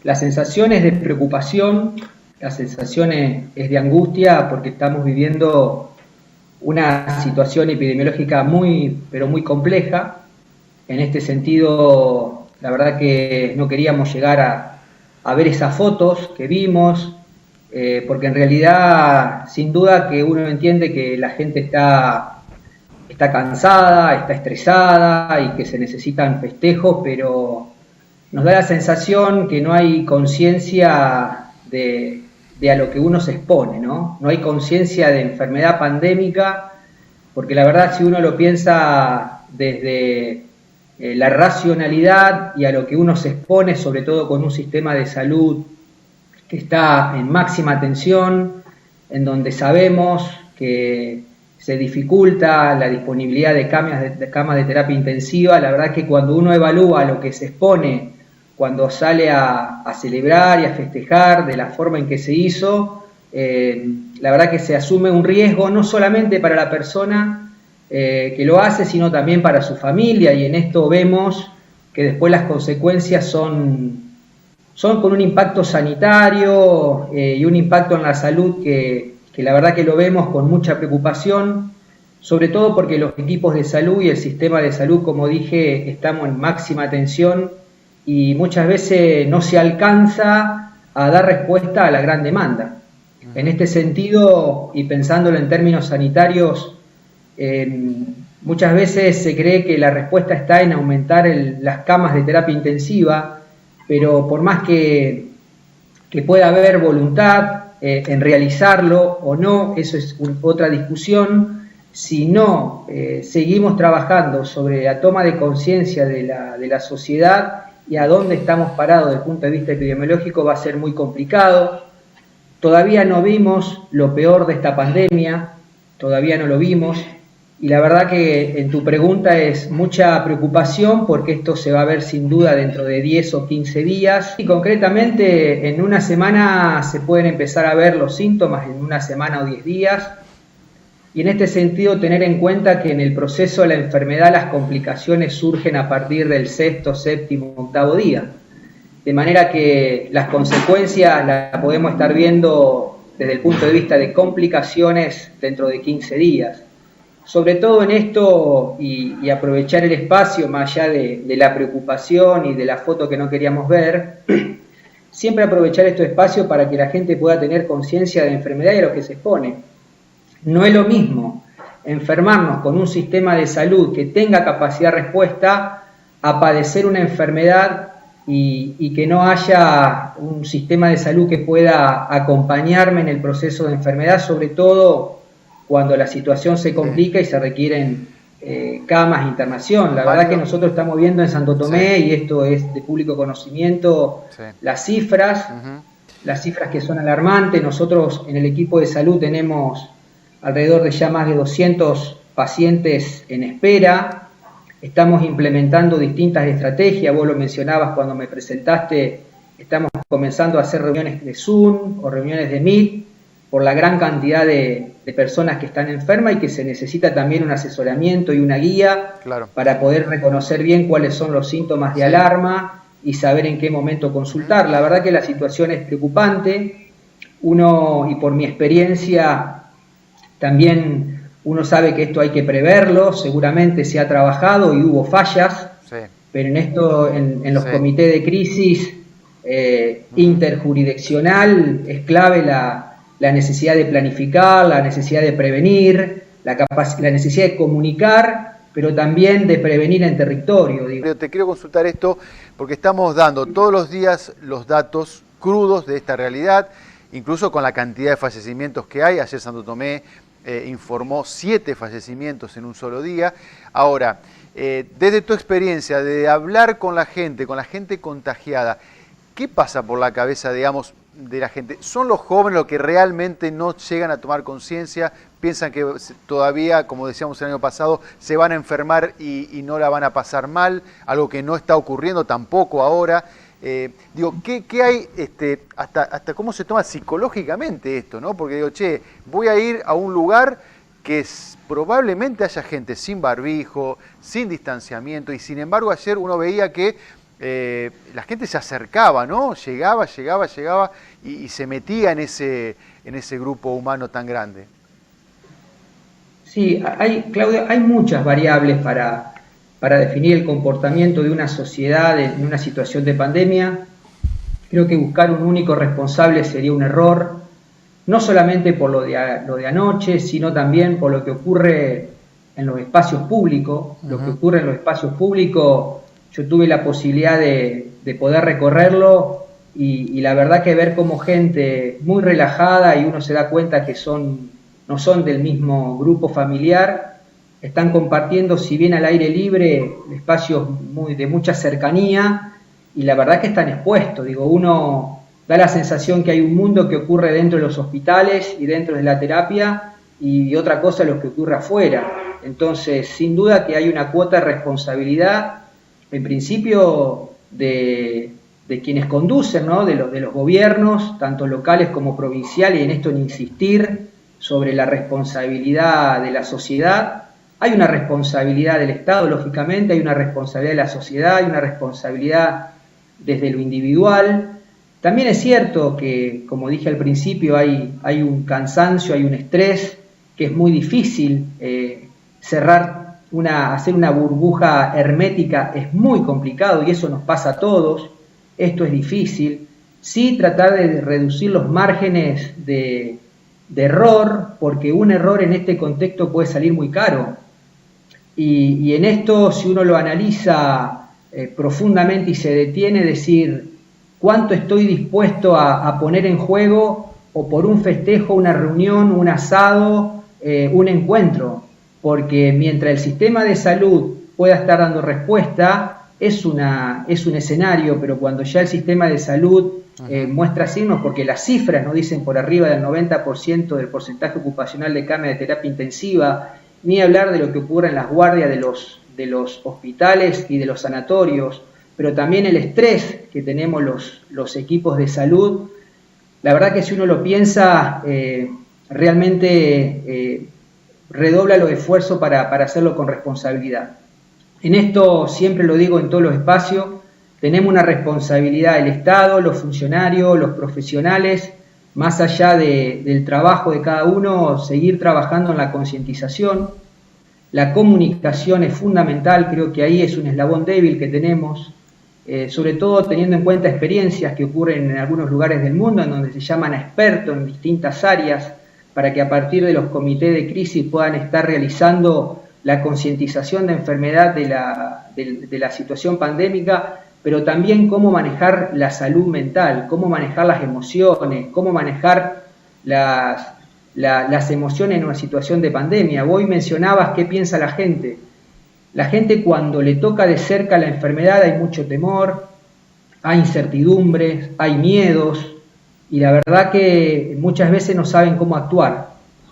La sensación es de preocupación, la sensación es de angustia porque estamos viviendo una situación epidemiológica muy, pero muy compleja. En este sentido, la verdad que no queríamos llegar a ver esas fotos que vimos, porque en realidad, sin duda que uno entiende que la gente está cansada, está estresada y que se necesitan festejos, pero nos da la sensación que no hay conciencia de a lo que uno se expone, ¿no? No hay conciencia de enfermedad pandémica, porque la verdad, si uno lo piensa desde la racionalidad y a lo que uno se expone, sobre todo con un sistema de salud que está en máxima tensión, en donde sabemos que se dificulta la disponibilidad de camas de terapia intensiva, la verdad que cuando uno evalúa lo que se expone cuando sale a celebrar y a festejar de la forma en que se hizo, la verdad que se asume un riesgo no solamente para la persona que lo hace, sino también para su familia, y en esto vemos que después las consecuencias son con un impacto sanitario y un impacto en la salud que la verdad que lo vemos con mucha preocupación, sobre todo porque los equipos de salud y el sistema de salud, como dije, estamos en máxima tensión y muchas veces no se alcanza a dar respuesta a la gran demanda. En este sentido, y pensándolo en términos sanitarios, muchas veces se cree que la respuesta está en aumentar las camas de terapia intensiva, pero por más que pueda haber voluntad en realizarlo o no, eso es otra discusión. Si no seguimos trabajando sobre la toma de conciencia de la sociedad y a dónde estamos parados desde el punto de vista epidemiológico, va a ser muy complicado. Todavía no vimos lo peor de esta pandemia, todavía no lo vimos, y la verdad que en tu pregunta es mucha preocupación porque esto se va a ver sin duda dentro de 10 o 15 días, y concretamente en una semana se pueden empezar a ver los síntomas, en una semana o 10 días, y en este sentido tener en cuenta que en el proceso de la enfermedad las complicaciones surgen a partir del sexto, séptimo, octavo día. De manera que las consecuencias las podemos estar viendo desde el punto de vista de complicaciones dentro de 15 días. Sobre todo en esto, y aprovechar el espacio más allá de la preocupación y de la foto que no queríamos ver, siempre aprovechar estos espacios para que la gente pueda tener conciencia de la enfermedad y a lo que se expone. No es lo mismo enfermarnos con un sistema de salud que tenga capacidad de respuesta a padecer una enfermedad y que no haya un sistema de salud que pueda acompañarme en el proceso de enfermedad, sobre todo cuando la situación se complica y se requieren camas e internación. La verdad que nosotros estamos viendo en Santo Tomé, y esto es de público conocimiento, las cifras que son alarmantes. Nosotros en el equipo de salud tenemos alrededor de ya más de 200 pacientes en espera. Estamos implementando distintas estrategias, vos lo mencionabas cuando me presentaste, estamos comenzando a hacer reuniones de Zoom o reuniones de Meet por la gran cantidad de personas que están enfermas y que se necesita también un asesoramiento y una guía para poder reconocer bien cuáles son los síntomas de alarma y saber en qué momento consultar. La verdad que la situación es preocupante. Uno, y por mi experiencia, también uno sabe que esto hay que preverlo, seguramente se ha trabajado y hubo fallas, pero en esto, en los comités de crisis interjurisdiccional, es clave la necesidad de planificar, la necesidad de prevenir, la necesidad de comunicar, pero también de prevenir en territorio. Digo. Te quiero consultar esto porque estamos dando todos los días los datos crudos de esta realidad, incluso con la cantidad de fallecimientos que hay. Ayer Santo Tomé informó 7 fallecimientos en un solo día. Ahora, desde tu experiencia de hablar con la gente contagiada, ¿qué pasa por la cabeza, digamos, de la gente? ¿Son los jóvenes los que realmente no llegan a tomar conciencia? ¿Piensan que todavía, como decíamos el año pasado, se van a enfermar y no la van a pasar mal? Algo que no está ocurriendo tampoco ahora. Digo, ¿qué hay, hasta cómo se toma psicológicamente esto, ¿no? Porque digo, voy a ir a un lugar que probablemente haya gente sin barbijo, sin distanciamiento, y sin embargo ayer uno veía que la gente se acercaba, ¿no? Llegaba y se metía en ese grupo humano tan grande. Sí, Claudio, hay muchas variables para definir el comportamiento de una sociedad en una situación de pandemia. Creo que buscar un único responsable sería un error, no solamente por lo de anoche, sino también por lo que ocurre en los espacios públicos. Lo que ocurre en los espacios públicos, yo tuve la posibilidad de poder recorrerlo y la verdad que ver como gente muy relajada, y uno se da cuenta que no son del mismo grupo familiar, están compartiendo, si bien al aire libre, espacios de mucha cercanía, y la verdad que están expuestos. Digo, uno da la sensación que hay un mundo que ocurre dentro de los hospitales y dentro de la terapia, y otra cosa lo que ocurre afuera. Entonces, sin duda que hay una cuota de responsabilidad, en principio, de quienes conducen, ¿no? de los gobiernos, tanto locales como provinciales, y en esto en insistir sobre la responsabilidad de la sociedad. Hay una responsabilidad del Estado, lógicamente, hay una responsabilidad de la sociedad, hay una responsabilidad desde lo individual. También es cierto que, como dije al principio, hay un cansancio, hay un estrés, que es muy difícil hacer una burbuja hermética, es muy complicado, y eso nos pasa a todos. Esto es difícil. Sí, tratar de reducir los márgenes de error, porque un error en este contexto puede salir muy caro. Y en esto, si uno lo analiza profundamente y se detiene, decir cuánto estoy dispuesto a poner en juego, o por un festejo, una reunión, un asado, un encuentro, porque mientras el sistema de salud pueda estar dando respuesta, es un escenario, pero cuando ya el sistema de salud muestra signos, porque las cifras nos dicen por arriba del 90% del porcentaje ocupacional de cama de terapia intensiva, ni hablar de lo que ocurre en las guardias de los hospitales y de los sanatorios, pero también el estrés que tenemos los equipos de salud. La verdad que si uno lo piensa, realmente redobla los esfuerzos para hacerlo con responsabilidad. En esto, siempre lo digo en todos los espacios, tenemos una responsabilidad el Estado, los funcionarios, los profesionales, más allá del trabajo de cada uno, seguir trabajando en la concientización. La comunicación es fundamental, creo que ahí es un eslabón débil que tenemos, sobre todo teniendo en cuenta experiencias que ocurren en algunos lugares del mundo, en donde se llaman a expertos en distintas áreas, para que a partir de los comités de crisis puedan estar realizando la concientización de enfermedad de la situación pandémica, pero también cómo manejar la salud mental, cómo manejar las emociones, cómo manejar las emociones en una situación de pandemia. Vos mencionabas qué piensa la gente. La gente, cuando le toca de cerca la enfermedad, hay mucho temor, hay incertidumbres, hay miedos, y la verdad que muchas veces no saben cómo actuar.